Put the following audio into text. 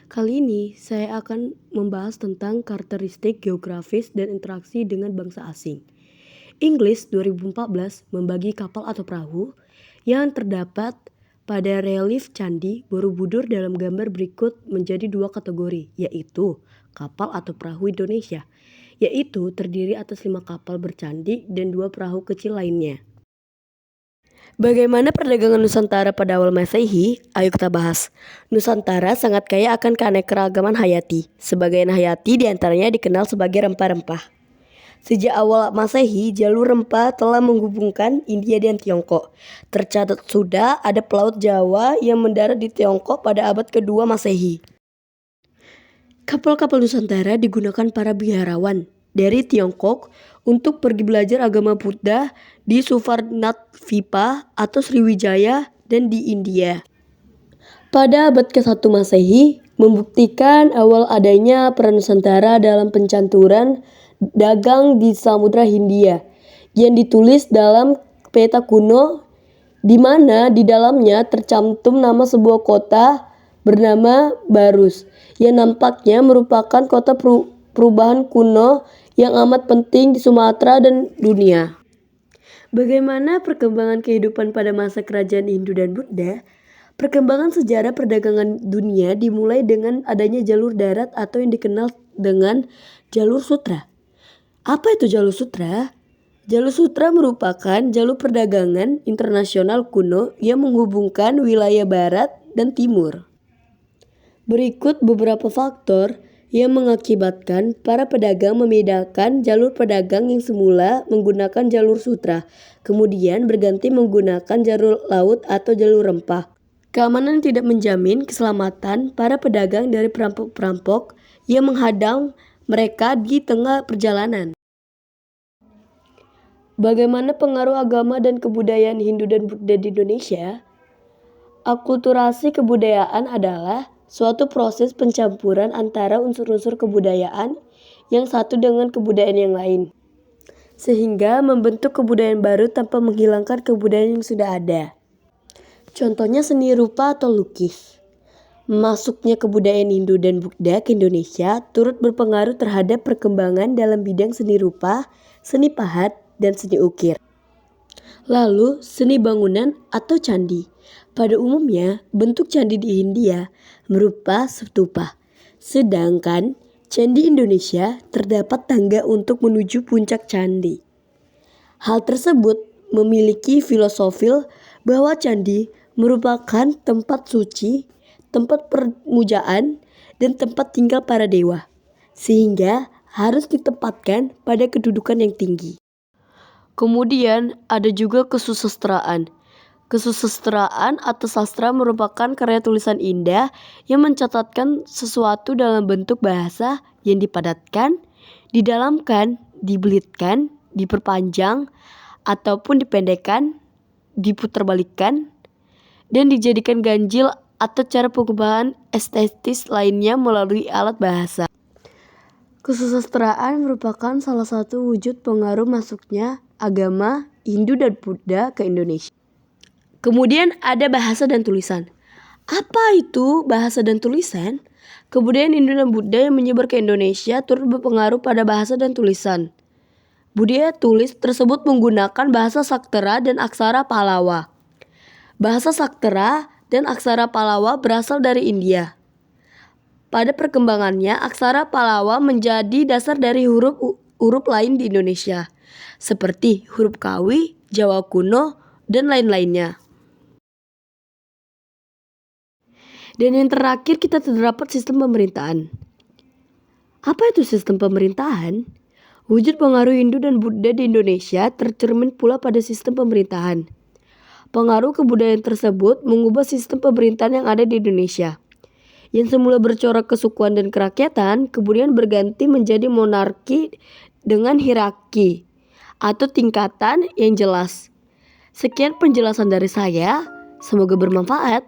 Kali ini saya akan membahas tentang karakteristik geografis dan interaksi dengan bangsa asing. Inggris 2014 membagi kapal atau perahu yang terdapat pada relief Candi Borobudur dalam gambar berikut menjadi dua kategori, yaitu kapal atau perahu Indonesia, yaitu terdiri atas 5 kapal bercandi dan 2 perahu kecil lainnya. Bagaimana perdagangan Nusantara pada awal Masehi? Ayo kita bahas. Nusantara sangat kaya akan keanekaragaman hayati. Sebagian hayati diantaranya dikenal sebagai rempah-rempah. Sejak awal Masehi, jalur rempah telah menghubungkan India dan Tiongkok. Tercatat sudah ada pelaut Jawa yang mendarat di Tiongkok pada abad kedua Masehi. Kapal-kapal Nusantara digunakan para biharawan dari Tiongkok untuk pergi belajar agama Buddha di Suvarnadvipa atau Sriwijaya dan di India. Pada abad ke-1 Masehi, membuktikan awal adanya peran Nusantara dalam pencanturan dagang di Samudra Hindia yang ditulis dalam peta kuno, di mana di dalamnya tercantum nama sebuah kota bernama Barus yang nampaknya merupakan kota perubahan kuno yang amat penting di Sumatera dan dunia. Bagaimana perkembangan kehidupan pada masa kerajaan Hindu dan Buddha? Perkembangan sejarah perdagangan dunia dimulai dengan adanya jalur darat atau yang dikenal dengan jalur sutra. Apa itu jalur sutra? Jalur sutra merupakan jalur perdagangan internasional kuno yang menghubungkan wilayah barat dan timur. Berikut beberapa faktor yang mengakibatkan para pedagang membedakan jalur pedagang yang semula menggunakan jalur sutra, kemudian berganti menggunakan jalur laut atau jalur rempah. Keamanan tidak menjamin keselamatan para pedagang dari perampok-perampok yang menghadang mereka di tengah perjalanan. Bagaimana pengaruh agama dan kebudayaan Hindu dan Buddha di Indonesia? Akulturasi kebudayaan adalah suatu proses pencampuran antara unsur-unsur kebudayaan yang satu dengan kebudayaan yang lain, sehingga membentuk kebudayaan baru tanpa menghilangkan kebudayaan yang sudah ada. Contohnya seni rupa atau lukis. Masuknya kebudayaan Hindu dan Buddha ke Indonesia turut berpengaruh terhadap perkembangan dalam bidang seni rupa, seni pahat, dan seni ukir. Lalu, seni bangunan atau candi. Pada umumnya, bentuk candi di India berupa stupa, sedangkan candi Indonesia terdapat tangga untuk menuju puncak candi. Hal tersebut memiliki filosofi bahwa candi merupakan tempat suci, tempat permujaan, dan tempat tinggal para dewa, sehingga harus ditempatkan pada kedudukan yang tinggi. Kemudian ada juga kesusastraan. Kesusastraan atau sastra merupakan karya tulisan indah yang mencatatkan sesuatu dalam bentuk bahasa yang dipadatkan, didalamkan, dibelitkan, diperpanjang, ataupun dipendekkan, diputarbalikkan, dan dijadikan ganjil atau cara pengubahan estetis lainnya melalui alat bahasa. Kesusastraan merupakan salah satu wujud pengaruh masuknya agama Hindu dan Buddha ke Indonesia. Kemudian ada bahasa dan tulisan. Apa itu bahasa dan tulisan? Kebudayaan Hindu dan Buddha yang menyebar ke Indonesia turut berpengaruh pada bahasa dan tulisan. Budaya tulis tersebut menggunakan bahasa Saktera dan aksara Pallawa. Bahasa Saktera dan aksara Pallawa berasal dari India. Pada perkembangannya, aksara Pallawa menjadi dasar dari huruf lain di Indonesia, seperti huruf Kawi, Jawa kuno, dan lain-lainnya. Dan yang terakhir kita terdapat sistem pemerintahan. Apa itu sistem pemerintahan? Wujud pengaruh Hindu dan Buddha di Indonesia tercermin pula pada sistem pemerintahan. Pengaruh kebudayaan tersebut mengubah sistem pemerintahan yang ada di Indonesia. Yang semula bercorak kesukuan dan kerakyatan, kemudian berganti menjadi monarki dengan hierarki atau tingkatan yang jelas. Sekian penjelasan dari saya, semoga bermanfaat.